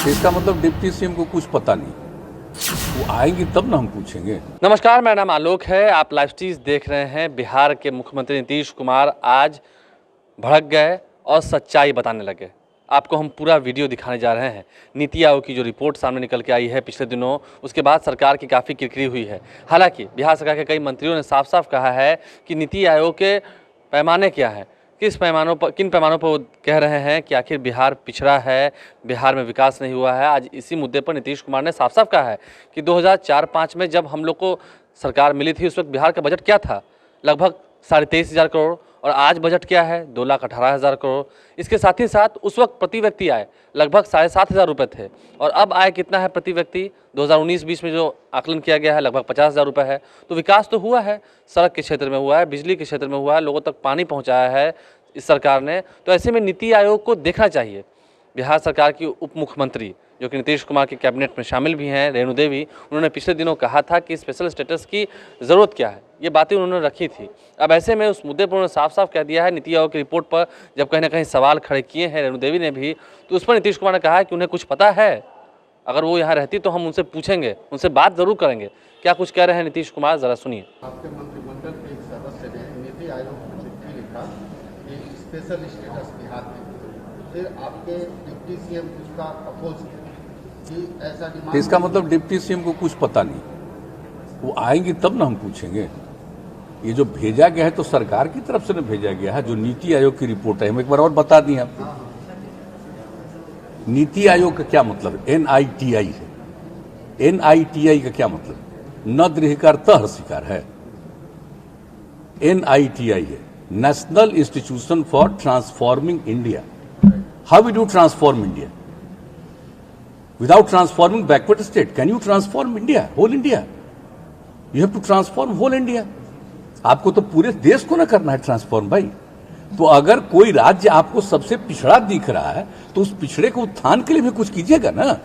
इसका मतलब deputy CM को कुछ पता नहीं, वो आएंगे तब ना हम पूछेंगे। नमस्कार, मेरा नाम आलोक है। आप लाइव स्ट्रीज देख रहे हैं। बिहार के मुख्यमंत्री नीतीश कुमार आज भड़क गए और सच्चाई बताने लगे। आपको हम पूरा वीडियो दिखाने जा रहे हैं। नीति आयोग की जो रिपोर्ट सामने निकल के आई है पिछले दिनों, उसके बाद सरकार की काफ़ी किरकिरी हुई है। हालांकि बिहार सरकार के कई मंत्रियों ने साफ साफ कहा है कि नीति आयोग के पैमाने क्या है, किन पैमानों पर वो कह रहे हैं कि आखिर बिहार पिछड़ा है, बिहार में विकास नहीं हुआ है। आज इसी मुद्दे पर नीतीश कुमार ने साफ साफ कहा है कि 2004-05 में जब हम लोग को सरकार मिली थी, उस वक्त बिहार का बजट क्या था, लगभग 23,500 करोड़, और आज बजट क्या है, 2,18,000 करोड़। इसके साथ ही साथ उस वक्त प्रति व्यक्ति आय लगभग 7,500 रुपये थे, और अब आय कितना है प्रति व्यक्ति, 2019-20 में जो आकलन किया गया है लगभग 50,000 रुपये है। तो विकास तो हुआ है, सड़क के क्षेत्र में हुआ है, बिजली के क्षेत्र में हुआ है, लोगों तक पानी पहुँचाया है इस सरकार ने। तो ऐसे में नीति आयोग को देखना चाहिए। बिहार सरकार की उप मुख्यमंत्री जो कि नीतीश कुमार के कैबिनेट में शामिल भी हैं, रेणु देवी, उन्होंने पिछले दिनों कहा था कि स्पेशल स्टेटस की ज़रूरत क्या है, ये बातें उन्होंने रखी थी। अब ऐसे में उस मुद्दे पर उन्होंने साफ साफ कह दिया है। नीति आयोग की रिपोर्ट पर जब कहीं ना कहीं सवाल खड़े किए हैं रेणु देवी ने भी, तो उस पर नीतीश कुमार ने कहा है कि उन्हें कुछ पता है। अगर वो यहाँ रहती तो हम उनसे पूछेंगे, उनसे बात ज़रूर करेंगे। क्या कुछ कह रहे हैं नीतीश कुमार, ज़रा सुनिए। आपके मंत्रिमंडल के एक सदस्य ने नीति आयोग को चिट्ठी लिखा कि स्पेशल स्टेटस बिहार में, फिर आपके डिप्टी सीएम उसका अपोज किया कि ऐसा डिमांड। इसका मतलब डिप्टी सीएम को कुछ पता नहीं, वो आएंगे तब ना हम पूछेंगे। ये जो भेजा गया है तो सरकार की तरफ से न भेजा गया है, जो नीति आयोग की रिपोर्ट है। हम एक बार और बता दिए आपको, नीति आयोग का क्या मतलब, NITI है। NITI का क्या मतलब, न दृढ़कार तह शिकार है। NITI है, national institution for transforming India. How we do transform India without transforming backward state? Can you transform India, whole India? You have to transform whole India. आपको तो पूरे देश को ना करना है ट्रांसफॉर्म भाई। तो अगर कोई राज्य आपको सबसे पिछड़ा दिख रहा है तो उस पिछड़े को उत्थान के लिए भी कुछ कीजिएगा ना।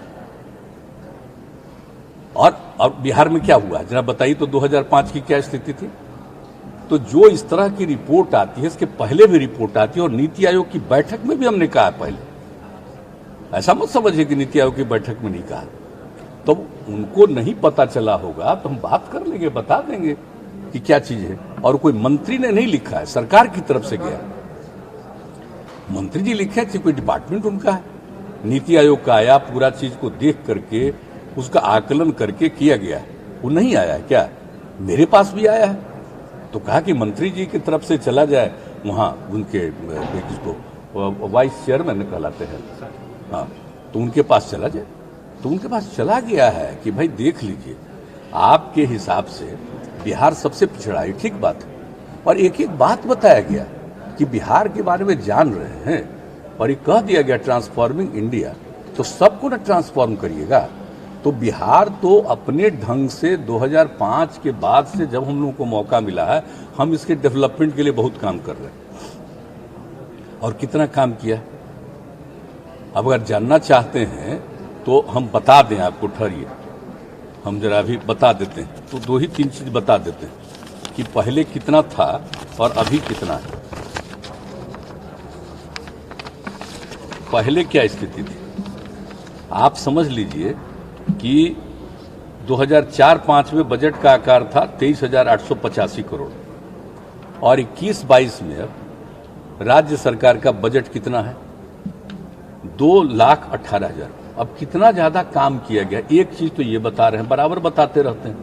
और बिहार में क्या हुआ जरा बताइए तो, 2005 की क्या स्थिति थी। तो जो इस तरह की रिपोर्ट आती है, इसके पहले भी रिपोर्ट आती है, और नीति आयोग की बैठक में भी हमने कहा पहले, ऐसा मत समझिए कि नीति आयोग की बैठक में नहीं कहा। तो उनको नहीं पता चला होगा तो हम बात कर लेंगे, बता देंगे कि क्या चीज है। और कोई मंत्री ने नहीं लिखा है, सरकार की तरफ से गया। मंत्री जी लिखे हैं, कोई डिपार्टमेंट उनका है। नीति आयोग का आया, पूरा चीज को देख करके उसका आकलन करके किया गया। वो नहीं आया है क्या, मेरे पास भी आया है। तो कहा कि मंत्री जी की तरफ से चला जाए वहां, उनके किसको वाइस चेयरमैन कहलाते हैं, हाँ, तो उनके पास चला जाए। तो उनके पास चला गया है कि भाई देख लीजिए, आपके हिसाब से बिहार सबसे पिछड़ा है, ठीक बात है। और एक एक बात बताया गया कि बिहार के बारे में जान रहे हैं, और ये कह दिया गया ट्रांसफॉर्मिंग इंडिया। तो सबको ना ट्रांसफॉर्म करिएगा। तो बिहार तो अपने ढंग से 2005 के बाद से जब हम लोगों को मौका मिला है, हम इसके डेवलपमेंट के लिए बहुत काम कर रहे हैं। और कितना काम किया, अब अगर जानना चाहते हैं तो हम बता दें आपको, ठहरिए, हम जरा अभी बता देते हैं। तो 2 ही 3 चीज बता देते हैं कि पहले कितना था और अभी कितना है। पहले क्या स्थिति थी, आप समझ लीजिए कि 2004-05 में बजट का आकार था 23,885 करोड़, और 21-22 में अब राज्य सरकार का बजट कितना है, 2,18,000। अब कितना ज्यादा काम किया गया, एक चीज तो ये बता रहे हैं, बराबर बताते रहते हैं,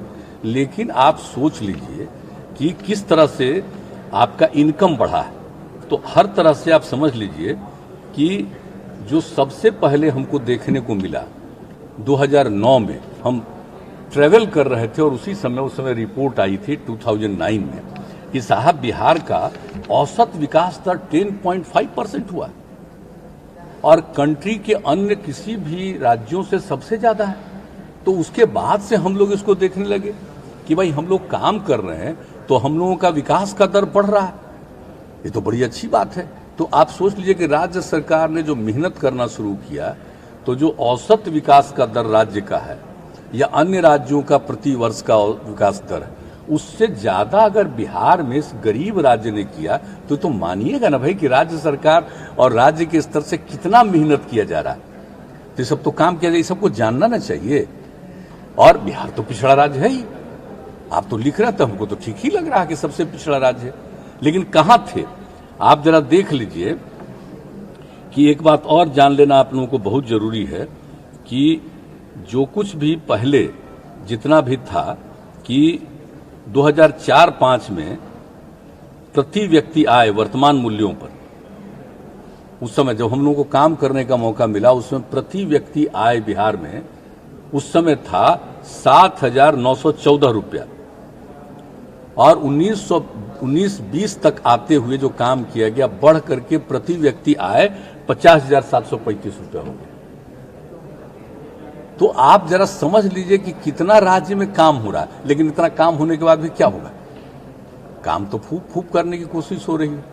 लेकिन आप सोच लीजिए कि किस तरह से आपका इनकम बढ़ा है। तो हर तरह से आप समझ लीजिए कि जो सबसे पहले हमको देखने को मिला 2009 में, हम ट्रेवल कर रहे थे और उस समय रिपोर्ट आई थी 2009 में कि साहब बिहार का औसत विकास दर 10.5% हुआ, और कंट्री के अन्य किसी भी राज्यों से सबसे ज्यादा है। तो उसके बाद से हम लोग इसको देखने लगे कि भाई हम लोग काम कर रहे हैं तो हम लोगों का विकास का दर बढ़ रहा है, ये तो बड़ी अच्छी बात है। तो आप सोच लीजिए कि राज्य सरकार ने जो मेहनत करना शुरू किया, तो जो औसत विकास का दर राज्य का है या अन्य राज्यों का प्रति वर्ष का विकास दर है, उससे ज्यादा अगर बिहार में इस गरीब राज्य ने किया तो मानिएगा ना भाई कि राज्य सरकार और राज्य के स्तर से कितना मेहनत किया जा रहा है। तो ये सब तो काम किया जाए, ये सबको जानना ना चाहिए। और बिहार तो पिछड़ा राज्य है ही, आप तो लिख रहे थे, हमको तो ठीक ही लग रहा है कि सबसे पिछड़ा राज्य है, लेकिन कहां थे आप? जरा देख लीजिए कि एक बात और जान लेना आप लोगों को बहुत जरूरी है कि जो कुछ भी पहले जितना भी था कि 2004-5 में प्रति व्यक्ति आय वर्तमान मूल्यों पर, उस समय जब हम लोगों को काम करने का मौका मिला, उसमें प्रति व्यक्ति आय बिहार में उस समय था 7,914 रुपया, और 1920 तक आते हुए जो काम किया गया बढ़ करके प्रति व्यक्ति आय 50,735 रुपया हो गया। तो आप जरा समझ लीजिए कि कितना राज्य में काम हो रहा है, लेकिन इतना काम होने के बाद भी क्या होगा? काम तो फूक फूक करने की कोशिश हो रही है।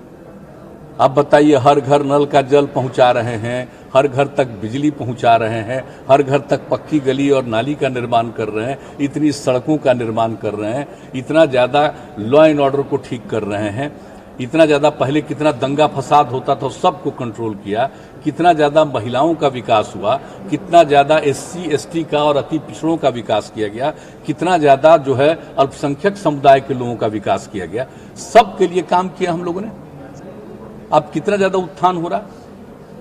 अब बताइए, हर घर नल का जल पहुंचा रहे हैं, हर घर तक बिजली पहुंचा रहे हैं, हर घर तक पक्की गली और नाली का निर्माण कर रहे हैं, इतनी सड़कों का निर्माण कर रहे हैं, इतना ज्यादा लॉ एंड ऑर्डर को ठीक कर रहे हैं, इतना ज्यादा पहले कितना दंगा फसाद होता था सबको कंट्रोल किया, कितना ज्यादा महिलाओं का विकास हुआ, कितना ज्यादा SC ST का और अति पिछड़ों का विकास किया गया, कितना ज्यादा जो है अल्पसंख्यक समुदाय के लोगों का विकास किया गया, सबके लिए काम किया हम लोगों ने। अब कितना ज्यादा उत्थान हो रहा,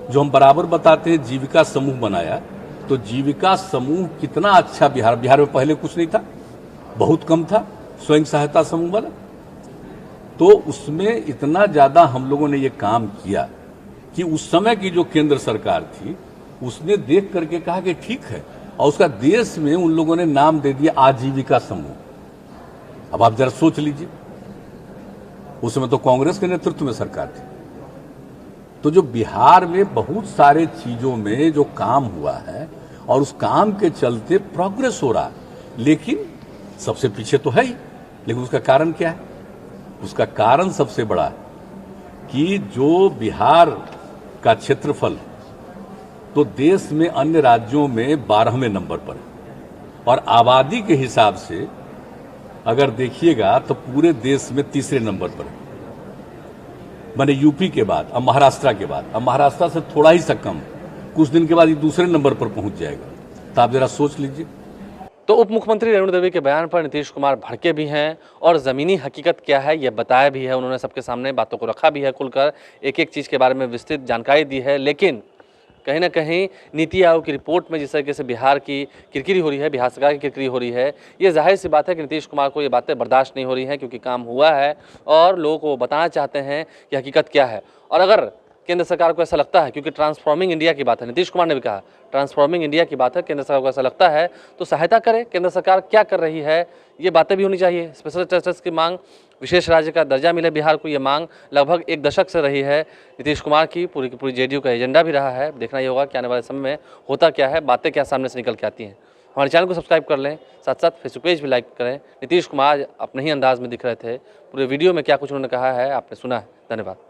जो हम बराबर बताते हैं, जीविका समूह बनाया, तो जीविका समूह कितना अच्छा बिहार में पहले कुछ नहीं था, बहुत कम था स्वयं सहायता समूह वाला, तो उसमें इतना ज्यादा हम लोगों ने ये काम किया कि उस समय की जो केंद्र सरकार थी उसने देख करके कहा कि ठीक है, और उसका देश में उन लोगों ने नाम दे दिया आजीविका समूह। अब आप जरा सोच लीजिए, उस समय तो कांग्रेस के नेतृत्व में सरकार थी। तो जो बिहार में बहुत सारे चीजों में जो काम हुआ है और उस काम के चलते प्रोग्रेस हो रहा है, लेकिन सबसे पीछे तो है ही, लेकिन उसका कारण क्या है? उसका कारण सबसे बड़ा है कि जो बिहार का क्षेत्रफल तो देश में अन्य राज्यों में 12वें नंबर पर है, और आबादी के हिसाब से अगर देखिएगा तो पूरे देश में 3रे नंबर पर है, माने यूपी के बाद, अब महाराष्ट्र के बाद, अब महाराष्ट्र से थोड़ा ही सा कम, कुछ दिन के बाद ये 2रे नंबर पर पहुंच जाएगा। तो आप जरा सोच लीजिए। तो उप मुख्यमंत्री रेणु देवी के बयान पर नीतीश कुमार भड़के भी हैं और ज़मीनी हकीकत क्या है ये बताया भी है, उन्होंने सबके सामने बातों को रखा भी है, खुलकर एक एक चीज़ के बारे में विस्तृत जानकारी दी है। लेकिन कहीं ना कहीं नीति आयोग की रिपोर्ट में जिस तरीके से बिहार की किरकिरी हो रही है, बिहार सरकार की किरकिरी हो रही है, ये जाहिर सी बात है कि नीतीश कुमार को ये बातें बर्दाश्त नहीं हो रही हैं, क्योंकि काम हुआ है और लोगों को बताना चाहते हैं कि हकीकत क्या है। और अगर केंद्र सरकार को ऐसा लगता है, क्योंकि ट्रांसफॉर्मिंग इंडिया की बात है, नीतीश कुमार ने भी कहा ट्रांसफॉर्मिंग इंडिया की बात है, केंद्र सरकार को ऐसा लगता है तो सहायता करे, केंद्र सरकार क्या कर रही है ये बातें भी होनी चाहिए। स्पेशल स्टेटस की मांग, विशेष राज्य का दर्जा मिले बिहार को, ये मांग लगभग 1 दशक से रही है नीतीश कुमार की पूरी JDU का एजेंडा भी रहा है। देखना ये होगा कि आने वाले समय में होता क्या है, बातें क्या सामने से निकल के आती हैं। हमारे चैनल को सब्सक्राइब कर लें, साथ साथ फेसबुक पेज भी लाइक करें। नीतीश कुमार अपने ही अंदाज में दिख रहे थे, पूरे वीडियो में क्या कुछ उन्होंने कहा है आपने सुना है। धन्यवाद।